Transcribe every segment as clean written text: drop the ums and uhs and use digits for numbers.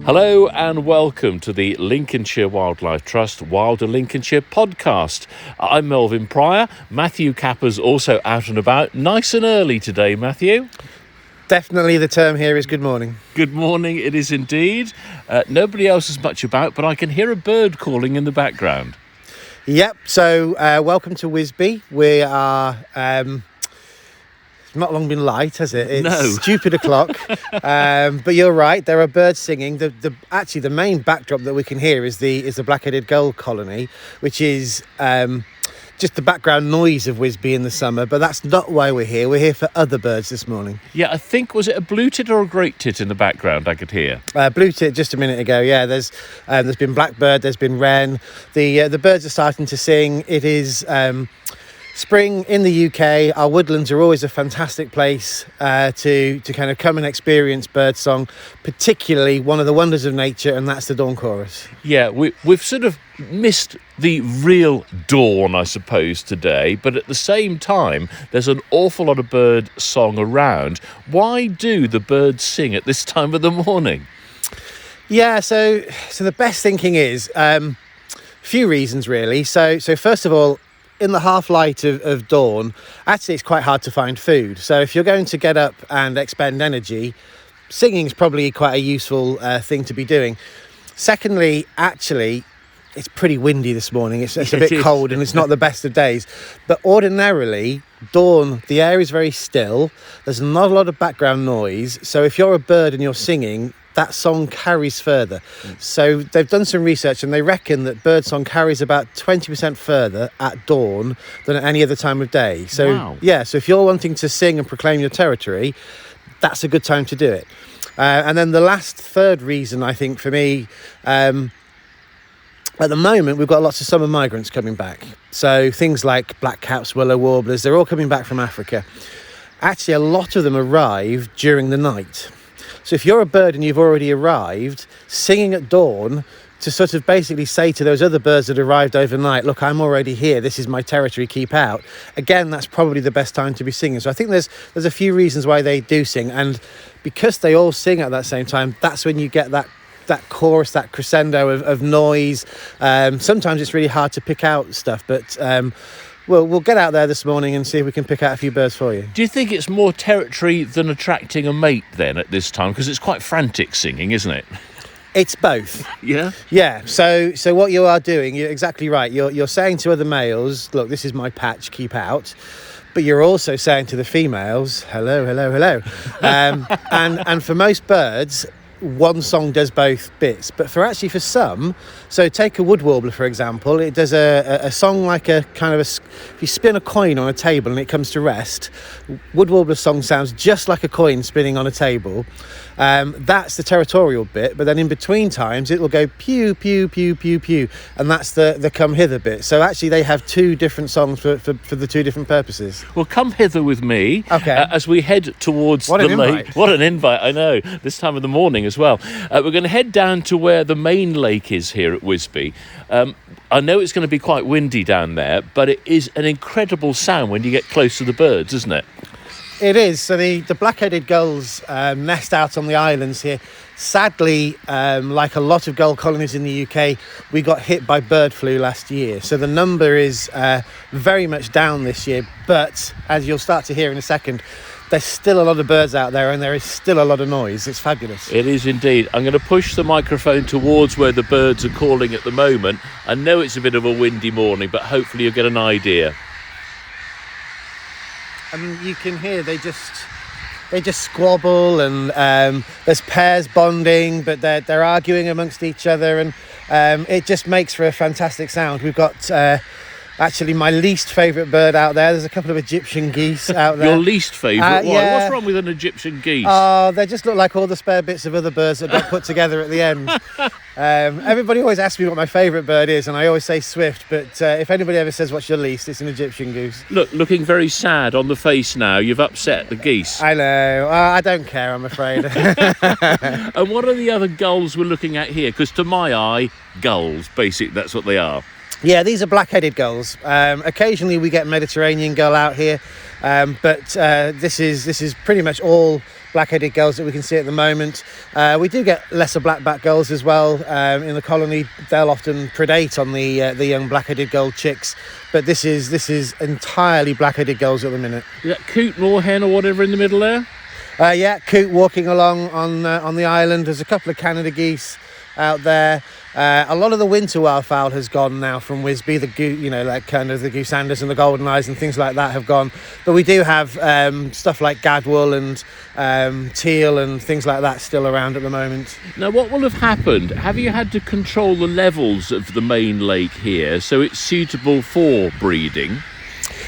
Hello and welcome to the Lincolnshire Wildlife Trust Wilder Lincolnshire podcast. I'm Melvyn Pryor. Matthew Capper's also out and about. Nice and early today, Matthew. Definitely the term here is good morning. Good morning, it is indeed. Nobody else is much about, but I can hear a bird calling in the background. Yep, so welcome to Whisby. We are... not long been light, has it? It's No. Stupid o'clock. But you're right, there are birds singing. Actually, the main backdrop that we can hear is the black-headed gull colony, which is just the background noise of Whisby in the summer. But that's not why we're here. We're here for other birds this morning. Yeah, I think, was it a blue tit or a great tit in the background I could hear? Blue tit just a minute ago. Yeah, there's been blackbird, there's been wren. The birds are starting to sing. It is... spring in the UK. Our woodlands are always a fantastic place to kind of come and experience birdsong, particularly one of the wonders of nature, and that's the dawn chorus. Yeah, we've sort of missed the real dawn, I suppose, today, but at the same time, there's an awful lot of bird song around. Why do the birds sing at this time of the morning? Yeah, so the best thinking is few reasons really. So first of all, in the half light of dawn, actually it's quite hard to find food. So if you're going to get up and expend energy, singing is probably quite a useful thing to be doing. Secondly, actually, it's pretty windy this morning. It's a bit cold and it's not the best of days. But ordinarily, dawn, the air is very still. There's not a lot of background noise. So if you're a bird and you're singing, that song carries further. So they've done some research and they reckon that birdsong carries about 20% further at dawn than at any other time of day. So wow. Yeah, so if you're wanting to sing and proclaim your territory, that's a good time to do it. And then the third reason, I think, for me, at the moment, we've got lots of summer migrants coming back. So things like blackcaps, willow warblers, they're all coming back from Africa. Actually, a lot of them arrive during the night. So if you're a bird and you've already arrived, singing at dawn to sort of basically say to those other birds that arrived overnight, look, I'm already here, this is my territory, keep out. Again, that's probably the best time to be singing. So I think there's a few reasons why they do sing. And because they all sing at that same time, that's when you get that chorus, that crescendo of noise. Sometimes it's really hard to pick out stuff, but... We'll get out there this morning and see if we can pick out a few birds for you. Do you think it's more territory than attracting a mate then at this time? Because it's quite frantic singing, isn't it? It's both. Yeah? Yeah, so what you are doing, you're exactly right. You're saying to other males, look, this is my patch, keep out. But you're also saying to the females, hello, hello, hello. And for most birds... one song does both bits, but for some, so take a wood warbler for example, it does a song like a kind of if you spin a coin on a table and it comes to rest, wood warbler song sounds just like a coin spinning on a table. That's the territorial bit, but then in between times it will go pew pew pew pew pew, and that's the come hither bit. So actually they have two different songs for the two different purposes. Well, come hither with me. Okay. As we head towards the lake. What an invite, I know, this time of the morning as well. We're going to head down to where the main lake is here at Whisby. I know it's going to be quite windy down there, but it is an incredible sound when you get close to the birds, isn't it? It is. So the black-headed gulls nest out on the islands here. Sadly, like a lot of gull colonies in the UK, we got hit by bird flu last year. So the number is very much down this year. But as you'll start to hear in a second, there's still a lot of birds out there and there is still a lot of noise. It's fabulous. It is indeed. I'm going to push the microphone towards where the birds are calling at the moment. I know it's a bit of a windy morning, but hopefully you'll get an idea. I mean, you can hear they just squabble, and there's pairs bonding, but they're arguing amongst each other, and it just makes for a fantastic sound. We've got actually my least favourite bird out there. There's a couple of Egyptian geese out there. Your least favourite? Why? Yeah. What's wrong with an Egyptian geese? Oh, they just look like all the spare bits of other birds that got put together at the end. Everybody always asks me what my favourite bird is, and I always say swift, but if anybody ever says what's your least, it's an Egyptian goose. Looking very sad on the face now. You've upset the geese. I know. I don't care, I'm afraid. And what are the other gulls we're looking at here? Because to my eye, gulls, basically, that's what they are. Yeah, these are black-headed gulls. Occasionally we get Mediterranean gull out here, but this is pretty much all black-headed gulls that we can see at the moment. We do get lesser black-backed gulls as well. In the colony, they'll often predate on the young black-headed gull chicks, but this is entirely black-headed gulls at the minute. Is that coot, moorhen or whatever in the middle there? Yeah, coot walking along on the island. There's a couple of Canada geese out there. A lot of the winter wildfowl has gone now from Whisby. Like kind of the goosanders and the golden eyes and things like that have gone. But we do have stuff like gadwall and teal and things like that still around at the moment. Now, what will have happened? Have you had to control the levels of the main lake here so it's suitable for breeding?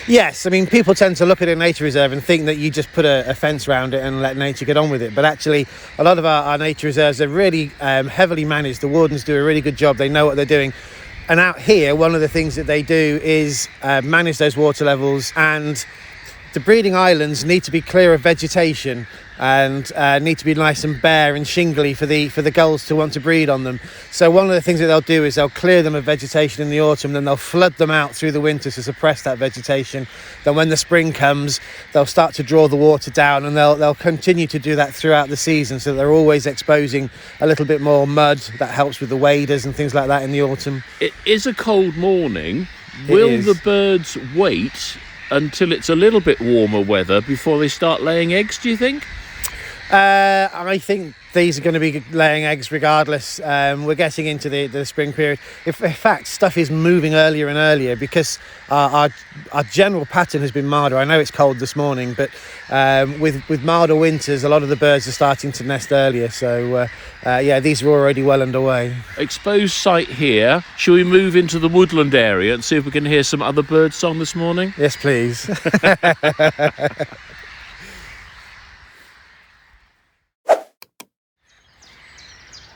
Yes, I mean, people tend to look at a nature reserve and think that you just put a fence around it and let nature get on with it. But actually, a lot of our nature reserves are really heavily managed. The wardens do a really good job. They know what they're doing. And out here, one of the things that they do is manage those water levels, and the breeding islands need to be clear of vegetation and need to be nice and bare and shingly for the gulls to want to breed on them. So one of the things that they'll do is they'll clear them of vegetation in the autumn, then they'll flood them out through the winter to suppress that vegetation. Then when the spring comes, they'll start to draw the water down, and they'll continue to do that throughout the season, so they're always exposing a little bit more mud. That helps with the waders and things like that in the autumn. It is a cold morning. Will the birds wait until it's a little bit warmer weather before they start laying eggs, do you think? I think these are going to be laying eggs regardless. We're getting into the spring period. In fact, stuff is moving earlier and earlier because our general pattern has been milder. I know it's cold this morning, but with milder winters, a lot of the birds are starting to nest earlier. So these are already well underway. Exposed site here. Shall we move into the woodland area and see if we can hear some other bird song this morning? Yes, please.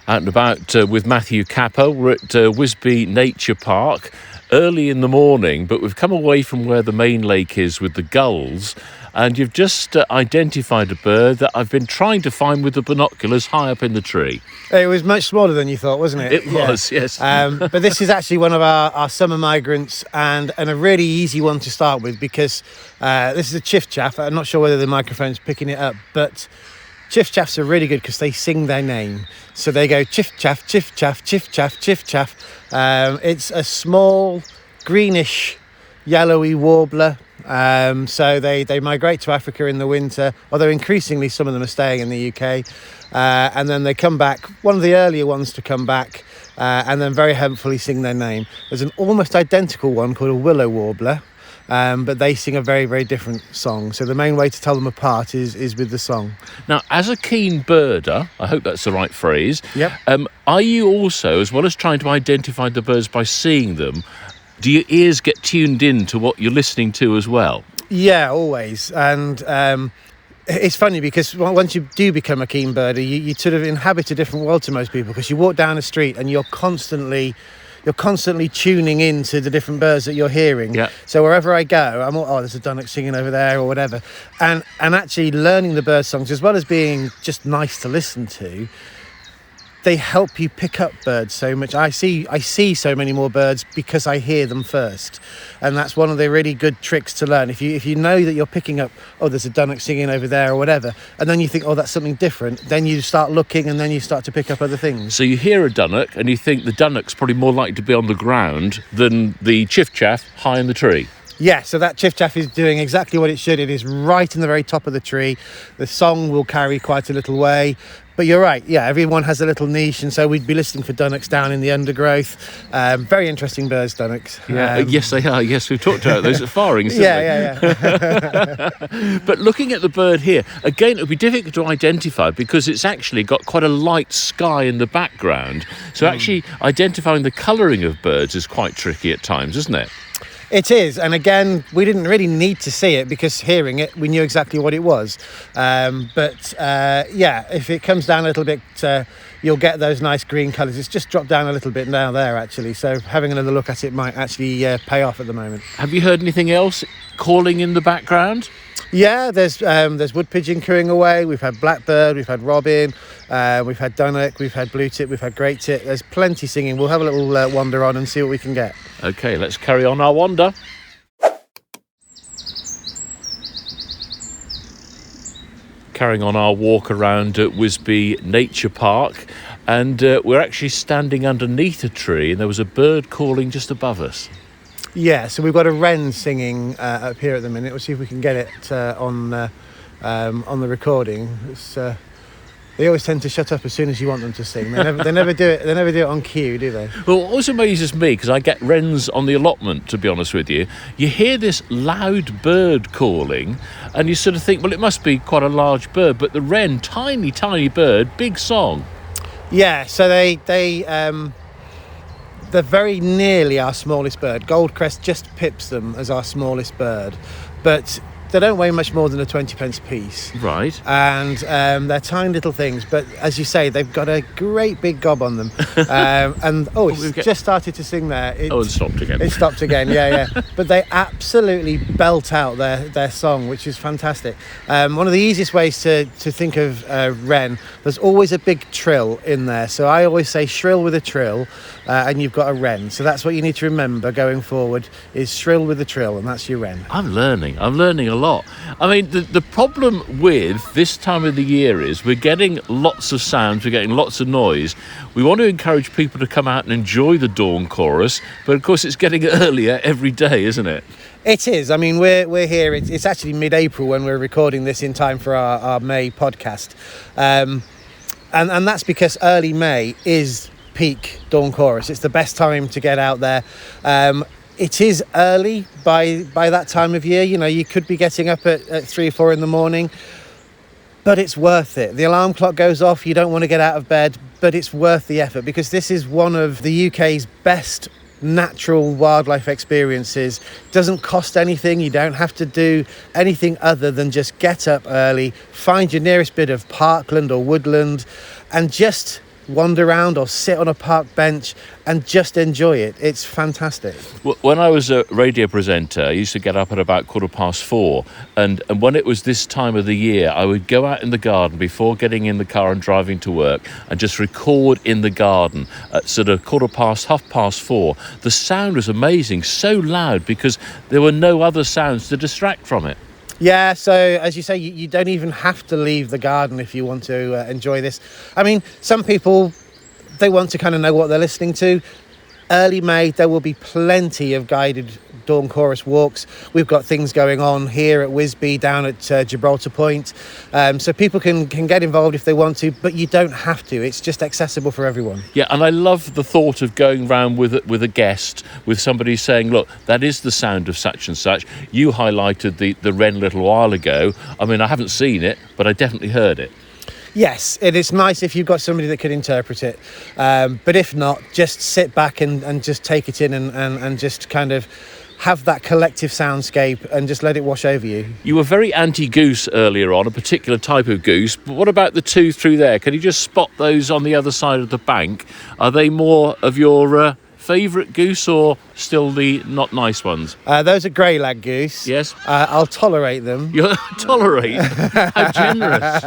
Out and about with Matthew Capper. We're at Whisby Nature Park early in the morning, but we've come away from where the main lake is with the gulls, and you've just identified a bird that I've been trying to find with the binoculars high up in the tree. It was much smaller than you thought, wasn't it? It was, yes. But this is actually one of our summer migrants, and a really easy one to start with because this is a chiff-chaff. I'm not sure whether the microphone's picking it up, but chiff-chaffs are really good because they sing their name. So they go chiff-chaff, chiff-chaff, chiff-chaff, chiff-chaff. It's a small, greenish, yellowy warbler. So they migrate to Africa in the winter, although increasingly some of them are staying in the UK. And then they come back, one of the earlier ones to come back, and then very helpfully sing their name. There's an almost identical one called a willow warbler. But they sing a very, very different song. So the main way to tell them apart is with the song. Now, as a keen birder, I hope that's the right phrase, yep. Are you also, as well as trying to identify the birds by seeing them, do your ears get tuned in to what you're listening to as well? Yeah, always. And it's funny because once you do become a keen birder, you sort of inhabit a different world to most people, because you walk down a street and you're constantly tuning in to the different birds that you're hearing. Yeah. So wherever I go, I'm all, there's a dunnock singing over there or whatever. And actually learning the bird songs, as well as being just nice to listen to, they help you pick up birds so much. I see so many more birds because I hear them first. And that's one of the really good tricks to learn. If you know that you're picking up, there's a dunnock singing over there or whatever, and then you think, that's something different, then you start looking and then you start to pick up other things. So you hear a dunnock and you think the dunnock's probably more likely to be on the ground than the chiff-chaff high in the tree. Yeah, so that chiff-chaff is doing exactly what it should. It is right in the very top of the tree. The song will carry quite a little way. But you're right, yeah, everyone has a little niche, and so we'd be listening for dunnocks down in the undergrowth. Very interesting birds, dunnocks. Yeah, yes, they are. Yes, we've talked about those at Farings, yeah. But looking at the bird here, again, it would be difficult to identify because it's actually got quite a light sky in the background. So actually identifying the colouring of birds is quite tricky at times, isn't it? It is, and again, we didn't really need to see it because hearing it, we knew exactly what it was. But if it comes down a little bit, you'll get those nice green colours. It's just dropped down a little bit now there, actually. So having another look at it might actually pay off at the moment. Have you heard anything else calling in the background? Yeah, there's wood pigeon cooing away. We've had blackbird, we've had robin, we've had dunnock, we've had blue tit, we've had great tit. There's plenty singing. We'll have a little wander on and see what we can get. Okay, let's carry on our wander. Carrying on our walk around at Whisby Nature Park, and we're actually standing underneath a tree, and there was a bird calling just above us. Yeah, so we've got a wren singing up here at the minute. We'll see if we can get it on the recording. They always tend to shut up as soon as you want them to sing. They never do it. They never do it on cue, do they? Well, what always amazes me, because I get wrens on the allotment, to be honest with you, you hear this loud bird calling, and you sort of think, well, it must be quite a large bird, but the wren, tiny, tiny bird, big song. Yeah, so they're very nearly our smallest bird. Goldcrest just pips them as our smallest bird, but they don't weigh much more than a 20p piece. Right. And they're tiny little things, but as you say, they've got a great big gob on them. It's just started to sing there. It stopped again. It stopped again, yeah. But they absolutely belt out their song, which is fantastic. One of the easiest ways to think of wren, there's always a big trill in there. So I always say shrill with a trill, and you've got a wren. So that's what you need to remember going forward, is shrill with a trill, and that's your wren. I'm learning a lot. I mean, the problem with this time of the year is we're getting lots of sounds, we're getting lots of noise. We want to encourage people to come out and enjoy the dawn chorus, but of course it's getting earlier every day, isn't it? It is. I mean, we're here. It's actually mid-April when we're recording this in time for our May podcast, and that's because early May is peak dawn chorus. It's the best time to get out there. It is early by that time of year. You know, you could be getting up at 3 or 4 in the morning, but it's worth it. The alarm clock goes off. You don't want to get out of bed, but it's worth the effort, because this is one of the UK's best natural wildlife experiences. It doesn't cost anything. You don't have to do anything other than just get up early, find your nearest bit of parkland or woodland, and just wander around or sit on a park bench and just enjoy it. It's fantastic. When I was a radio presenter, I used to get up at about 4:15, and when it was this time of the year, I would go out in the garden before getting in the car and driving to work and just record in the garden at sort of 4:15. The sound was amazing, so loud, because there were no other sounds to distract from it. Yeah, so as you say, you don't even have to leave the garden if you want to enjoy this. I mean, some people, they want to kind of know what they're listening to. Early May, there will be plenty of guided dawn chorus walks. We've got things going on here at Whisby, down at Gibraltar Point. So people can get involved if they want to, but you don't have to. It's just accessible for everyone. Yeah, and I love the thought of going round with a guest, with somebody saying, look, that is the sound of such and such. You highlighted the wren a little while ago. I mean, I haven't seen it, but I definitely heard it. Yes, it is nice if you've got somebody that can interpret it. But if not, just sit back and just take it in and just kind of have that collective soundscape and just let it wash over you. You were very anti-goose earlier on, a particular type of goose, but what about the two through there? Can you just spot those on the other side of the bank? Are they more of your favourite goose, or still the not nice ones? Those are grey lag goose. Yes. I'll tolerate them. You tolerate? How generous.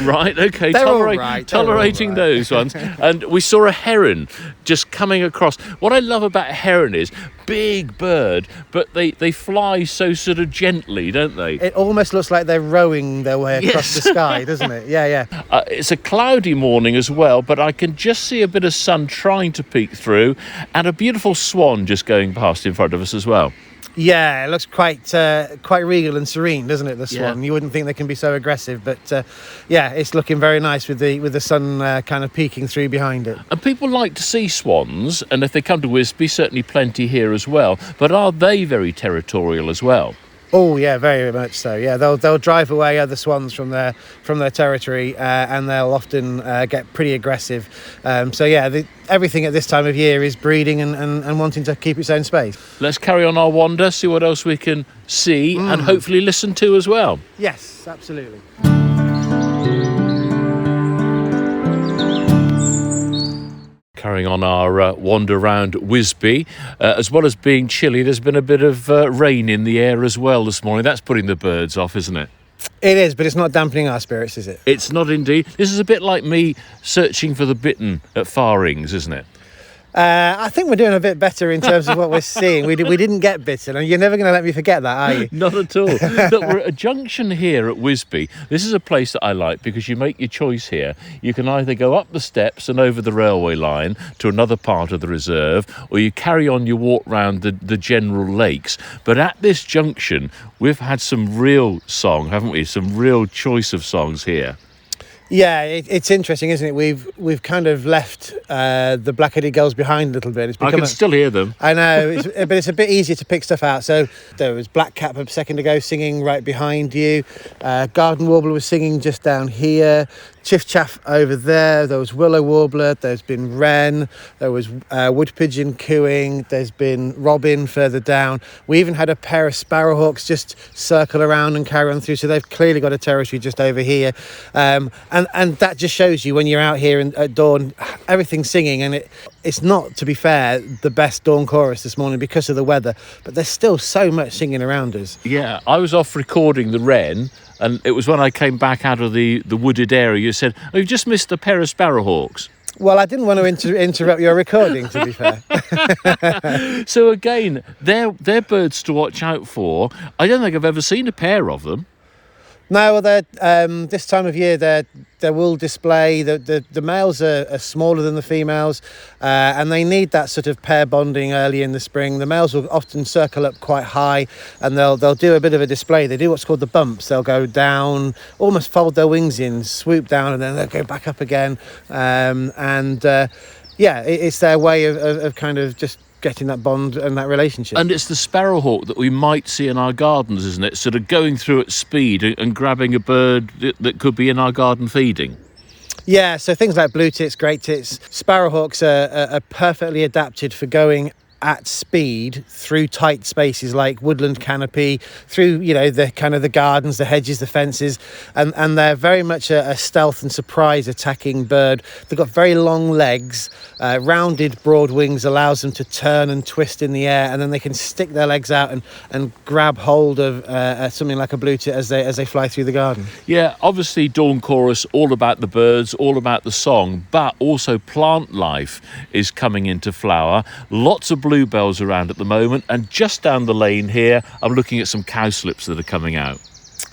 Right, okay. They're all right. Tolerating those ones. And we saw a heron just coming across. What I love about a heron is big bird, but they fly so sort of gently, don't they? It almost looks like they're rowing their way across the sky, doesn't it? Yeah. It's a cloudy morning as well, but I can just see a bit of sun trying to peek through, and a beautiful swan just going past in front of us as well. Yeah, it looks quite regal and serene, doesn't it, the swan? Yeah. You wouldn't think they can be so aggressive, but it's looking very nice with the sun kind of peeking through behind it. And people like to see swans, and if they come to Whisby, certainly plenty here as well. But are they very territorial as well? Oh yeah, very much so. Yeah, they'll drive away other swans from their territory, and they'll often get pretty aggressive. Everything at this time of year is breeding and wanting to keep its own space. Let's carry on our wander, see what else we can see and hopefully listen to as well. Yes, absolutely. carrying on our wander around Whisby. As well as being chilly, there's been a bit of rain in the air as well this morning. That's putting the birds off, isn't it? It is, but it's not dampening our spirits, is it? It's not indeed. This is a bit like me searching for the bittern at Farings, isn't it? I think we're doing a bit better in terms of what we're seeing. We didn't get bitten, and you're never going to let me forget that, are you? Not at all. Look, we're at a junction here at Whisby. This is a place that I like because you make your choice here. You can either go up the steps and over the railway line to another part of the reserve, or you carry on your walk round the general lakes. But at this junction, we've had some real song, haven't we? Some real choice of songs here. Yeah, it's interesting, isn't it? We've kind of left the Black-Headed Gulls behind a little bit. I can still hear them. I know, but it's a bit easier to pick stuff out. So there was Blackcap a second ago singing right behind you. Garden Warbler was singing just down here. Chiff Chaff over there. There was Willow Warbler. There's been Wren. There was Wood Pigeon cooing. There's been Robin further down. We even had a pair of Sparrowhawks just circle around and carry on through. So they've clearly got a territory just over here. And that just shows you when you're out here at dawn, everything's singing. And it's not, to be fair, the best dawn chorus this morning because of the weather. But there's still so much singing around us. Yeah, I was off recording the wren. And it was when I came back out of the wooded area, you said, "Oh, you've just missed a pair of sparrowhawks." Well, I didn't want to interrupt your recording, to be fair. So again, they're birds to watch out for. I don't think I've ever seen a pair of them. No, well, they're this time of year they will display. The males are smaller than the females, and they need that sort of pair bonding early in the spring. The males will often circle up quite high, and they'll do a bit of a display. They do what's called the bumps. They'll go down, almost fold their wings in, swoop down, and then they'll go back up again. It's their way of kind of just getting that bond and that relationship. And it's the sparrowhawk that we might see in our gardens, isn't it? Sort of going through at speed and grabbing a bird that could be in our garden feeding. Yeah, so things like blue tits, great tits, sparrowhawks are perfectly adapted for going at speed through tight spaces like woodland canopy, through the kind of the gardens, the hedges, the fences, and they're very much a stealth and surprise attacking bird. They've got very long legs, rounded broad wings allows them to turn and twist in the air, and then they can stick their legs out and grab hold of something like a blue tit as they fly through the garden. Yeah, obviously dawn chorus, all about the birds, all about the song, but also plant life is coming into flower. Lots of bluebells around at the moment, and just down the lane here I'm looking at some cowslips that are coming out.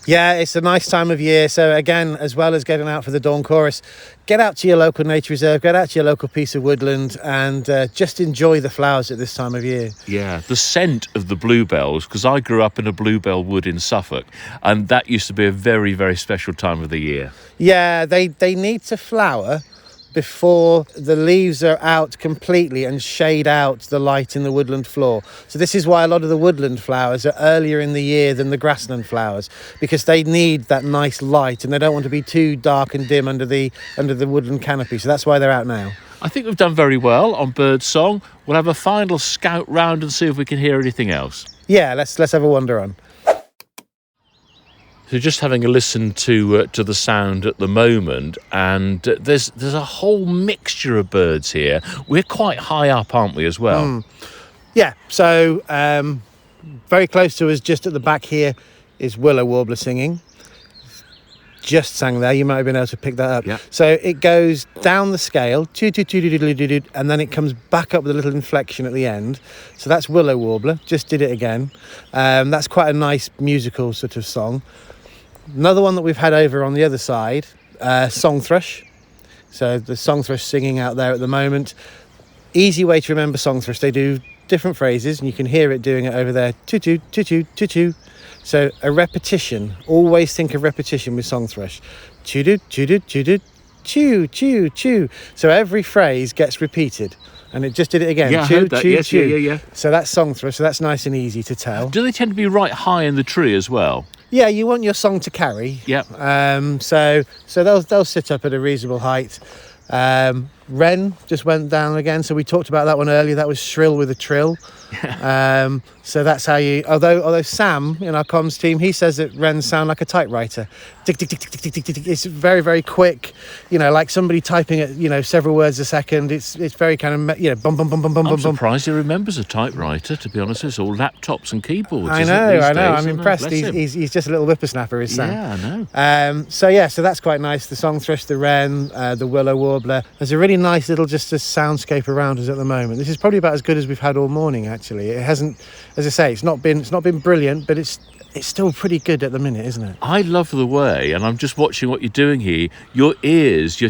Yeah, it's a nice time of year. So again, as well as getting out for the dawn chorus, get out to your local nature reserve, get out to your local piece of woodland, and just enjoy the flowers at this time of year. Yeah, the scent of the bluebells, because I grew up in a bluebell wood in Suffolk, and that used to be a very, very special time of the year. Yeah, they need to flower before the leaves are out completely and shade out the light in the woodland floor. So this is why a lot of the woodland flowers are earlier in the year than the grassland flowers, because they need that nice light and they don't want to be too dark and dim under the woodland canopy. So that's why they're out now. I think we've done very well on bird song. We'll have a final scout round and see if we can hear anything else. Yeah, let's have a wander on. So just having a listen to the sound at the moment, and there's a whole mixture of birds here. We're quite high up, aren't we, as well? Yeah, so very close to us, just at the back here, is Willow Warbler singing. Just sang there, you might have been able to pick that up. Yeah. So it goes down the scale, and then it comes back up with a little inflection at the end. So that's Willow Warbler, just did it again. That's quite a nice musical sort of song. Another one that we've had over on the other side, song thrush. So the song thrush singing out there at the moment. Easy way to remember song thrush. They do different phrases, and you can hear it doing it over there. Toot, toot, toot, toot, toot. So a repetition. Always think of repetition with song thrush. Toot, toot, toot, chew, chew, chew. So every phrase gets repeated. And it just did it again. Yeah, chew, I heard that. chew, Yes, chew. yeah. So that's song thrush. So that's nice and easy to tell. Do they tend to be right high in the tree as well? Yeah, you want your song to carry. Yep. So they'll sit up at a reasonable height. Wren just went down again. So we talked about that one earlier. That was shrill with a trill. So that's how you. Although Sam in our comms team, he says that wrens sound like a typewriter. Tick tick tick tick tick tick tick tick. It's very very quick. Like somebody typing at several words a second. It's very kind of bum bum bum bum bum. I'm surprised he remembers a typewriter. To be honest, it's all laptops and keyboards. I know. I'm impressed. He's just a little whippersnapper, is Sam. Yeah, I know. So that's quite nice. The song thrush, the wren, the willow warbler. There's a really nice little just a soundscape around us at the moment. This is probably about as good as we've had all morning. Actually, it hasn't. As I say, it's not been brilliant, but it's still pretty good at the minute, isn't it? I love the way, and I'm just watching what you're doing here. You're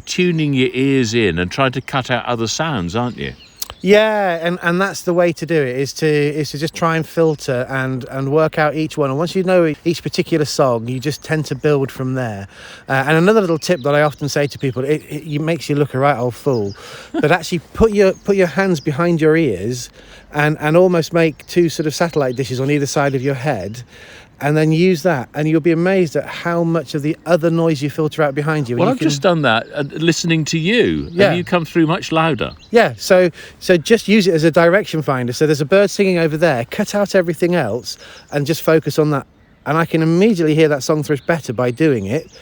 tuning your ears in and trying to cut out other sounds, aren't you? Yeah, and that's the way to do it, is to just try and filter and work out each one. And once you know each particular song, you just tend to build from there. And another little tip that I often say to people, it makes you look a right old fool, but actually put your hands behind your ears and almost make two sort of satellite dishes on either side of your head. And then use that, and you'll be amazed at how much of the other noise you filter out behind you. Well, I've just done that, listening to you, and you come through much louder. Yeah, so just use it as a direction finder. So there's a bird singing over there, cut out everything else, and just focus on that. And I can immediately hear that song thrush better by doing it.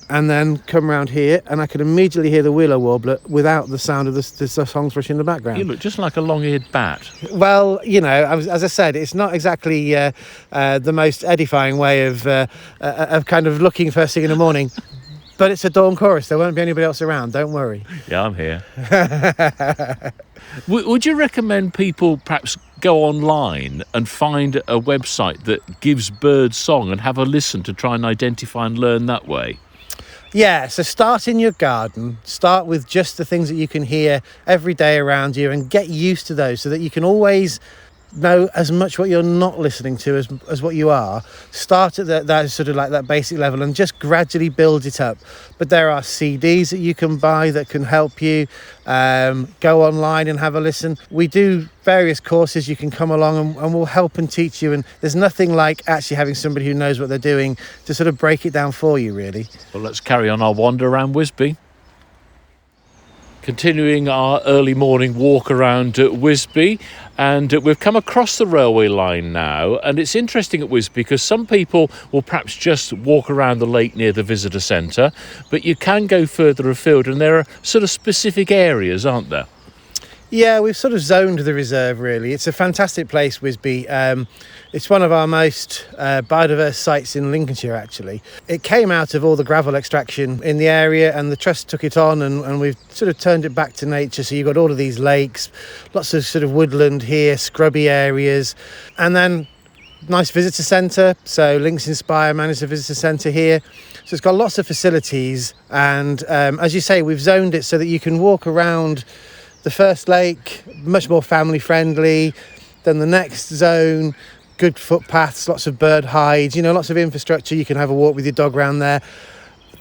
And then come round here, and I can immediately hear the willow warbler without the sound of the song thrush in the background. You look just like a long-eared bat. Well, as I said, it's not exactly the most edifying way of kind of looking first thing in the morning, but it's a dawn chorus. There won't be anybody else around. Don't worry. Yeah, I'm here. Would you recommend people perhaps go online and find a website that gives bird song and have a listen to try and identify and learn that way? Yeah, so start in your garden, start with just the things that you can hear every day around you and get used to those so that you can always know as much what you're not listening to as what you are. Start at that sort of like that basic level and just gradually build it up. But there are CDs that you can buy that can help you. Go online and have a listen. We do various courses. You can come along and we'll help and teach you, and there's nothing like actually having somebody who knows what they're doing to sort of break it down for you, really. Well, let's carry on our wander around Whisby. Continuing our early morning walk around Whisby, and we've come across the railway line now, and it's interesting at Whisby because some people will perhaps just walk around the lake near the visitor centre, but you can go further afield, and there are sort of specific areas, aren't there? Yeah, we've sort of zoned the reserve, really. It's a fantastic place, Whisby. It's one of our most biodiverse sites in Lincolnshire, actually. It came out of all the gravel extraction in the area, and the Trust took it on, and we've sort of turned it back to nature. So you've got all of these lakes, lots of sort of woodland here, scrubby areas, and then nice visitor centre. So Links Inspire managed a visitor centre here. So it's got lots of facilities, and as you say, we've zoned it so that you can walk around the first lake, much more family friendly. Then the next zone, good footpaths, lots of bird hides, lots of infrastructure. You can have a walk with your dog around there.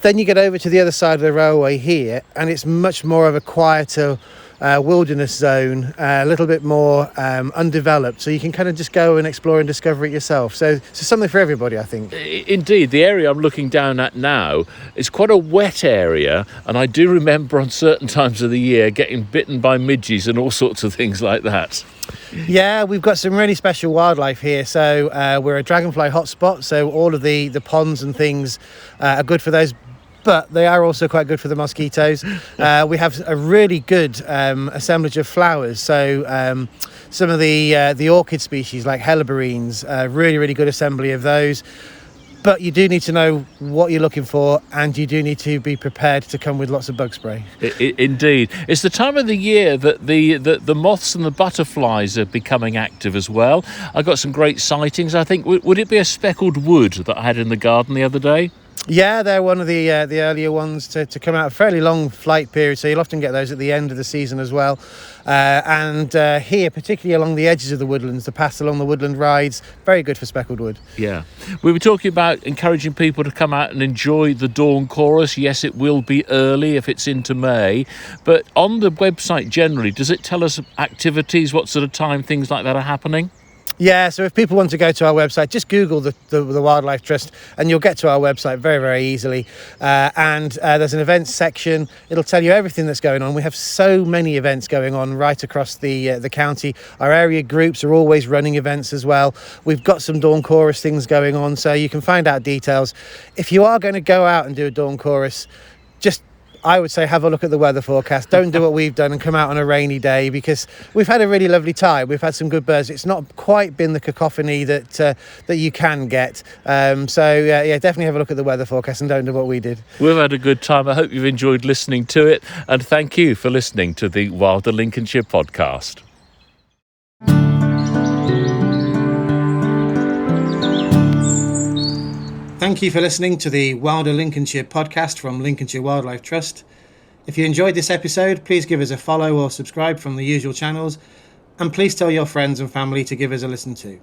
Then you get over to the other side of the railway here, and it's much more of a quieter wilderness zone, a little bit more undeveloped, so you can kind of just go and explore and discover it yourself. So it's something for everybody, I think. Indeed, the area I'm looking down at now is quite a wet area, and I do remember on certain times of the year getting bitten by midges and all sorts of things like that. Yeah, we've got some really special wildlife here. So we're a dragonfly hotspot, so all of the ponds and things are good for those, but they are also quite good for the mosquitoes. We have a really good assemblage of flowers. So some of the orchid species like helleborines, really, really good assembly of those. But you do need to know what you're looking for, and you do need to be prepared to come with lots of bug spray. Indeed. It's the time of the year that the moths and the butterflies are becoming active as well. I got some great sightings, I think. Would it be a speckled wood that I had in the garden the other day? Yeah, they're one of the earlier ones to come out. A fairly long flight period, so you'll often get those at the end of the season as well. And here, particularly along the edges of the woodlands, the paths along the woodland rides, very good for speckled wood. Yeah. We were talking about encouraging people to come out and enjoy the dawn chorus. Yes, it will be early if it's into May. But on the website generally, does it tell us activities, what sort of time things like that are happening? Yeah, so if people want to go to our website, just Google the Wildlife Trust and you'll get to our website very, very easily. And there's an events section. It'll tell you everything that's going on. We have so many events going on right across the county. Our area groups are always running events as well. We've got some dawn chorus things going on, so you can find out details. If you are going to go out and do a dawn chorus, I would say have a look at the weather forecast. Don't do what we've done and come out on a rainy day, because we've had a really lovely time. We've had some good birds. It's not quite been the cacophony that you can get. So definitely have a look at the weather forecast and don't do what we did. We've had a good time. I hope you've enjoyed listening to it. And thank you for listening to the Wilder Lincolnshire podcast. Thank you for listening to the Wilder Lincolnshire podcast from Lincolnshire Wildlife Trust. If you enjoyed this episode, please give us a follow or subscribe from the usual channels, and please tell your friends and family to give us a listen too.